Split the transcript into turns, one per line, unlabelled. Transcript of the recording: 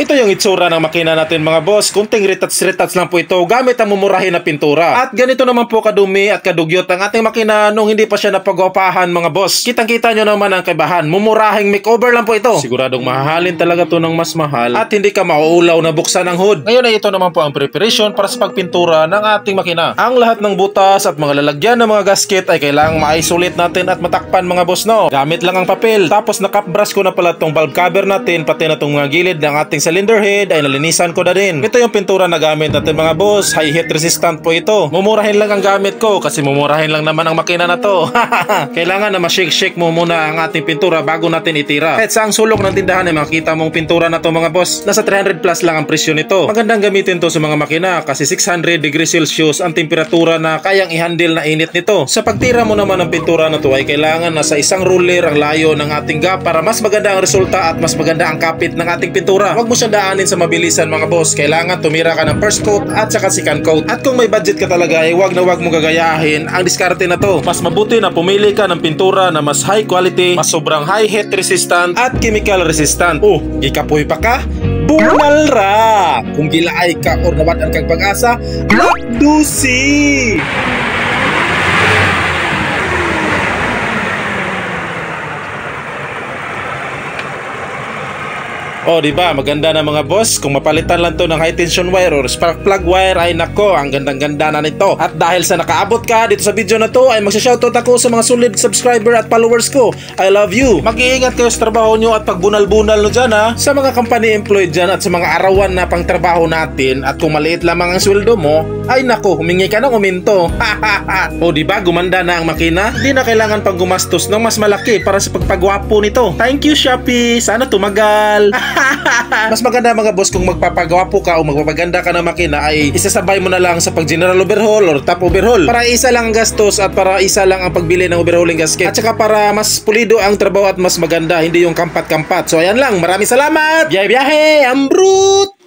Ito yung itsura ng makina natin mga boss. Kunting retouch lang po ito gamit ang mumurahin na pintura. At ganito naman po kadumi at kadugyot ang ating makina nung hindi pa siya napagwapahan mga boss. Kitang-kita nyo naman ang kaibahan. Mumurahing makeover lang po ito. Siguradong mahahalin talaga to ng mas mahal at hindi ka mauulaw na buksan ang hood. Ngayon ay ito naman po ang preparation para sa pagpintura ng ating makina. Ang lahat ng butas at mga lalagyan ng mga gasket ay kailangang ma-isolate natin at matakpan mga boss, no? Gamit lang ang papel. Tapos nakapbrush ko na pala tong valve cover natin, pati na tong mga gilid ng ating cylinder head ay nalinisan ko na din. Ito yung pintura na gamit natin mga boss. High heat resistant po ito. Mumurahin lang ang gamit ko kasi mumurahin lang naman ang makina na to. Kailangan na ma-shake mo muna ang ating pintura bago natin itira. Kahit sa ang sulok ng tindahan ay makita mong pintura na to mga boss. Nasa 300 plus lang ang presyo nito. Magandang gamitin to sa mga makina kasi 600 degrees Celsius ang temperatura na kayang i-handle na init nito. Sa pagtira mo naman ng pintura na to ay kailangan na sa isang ruler ang layo ng ating gap para mas maganda ang resulta at mas maganda ang kapit ng ating pintura. Huwag mo siyang daanin sa mabilisan mga boss. Kailangan tumira ka ng first coat at saka second coat. At kung may budget ka talaga ay huwag mong gagayahin ang diskarte na to. Mas mabuti na pumili ka ng pintura na mas high quality, mas sobrang high heat resistant at chemical resistant. Oh, ikapoy pa ka? Bunal ra! Kung gilaay ka or nawadan kang pag-asa, lakdusi! Oh, di ba? Maganda na mga boss. Kung mapalitan lang to ng high tension wire or spark plug wire ay nako, ang gandang-ganda na nito. At dahil sa nakaabot ka dito sa video na to ay magsha-shoutout ako sa mga solid subscriber at followers ko. I love you. Mag-iingat kayo sa trabaho nyo at pagbunal-bunal no dyan ha. Sa mga company employed dyan at sa mga arawan na pang trabaho natin at kung maliit lamang ang sweldo mo, ay nako, humingi ka ng uminto. O di ba? Gumanda na ang makina. Di na kailangan pang gumastos ng mas malaki para sa pagpagwapo nito. Thank you Shopee. Sana tumagal. Mas maganda mga boss kung magpapagawa po ka o magpapaganda ka ng makina ay isasabay mo na lang sa pag general overhaul or top overhaul para isa lang ang gastos at para isa lang ang pagbili ng overhauling gasket at saka para mas pulido ang trabaho at mas maganda, hindi yung kampat-kampat. So ayan lang, maraming salamat. Biyahe-biyahe, ambrut!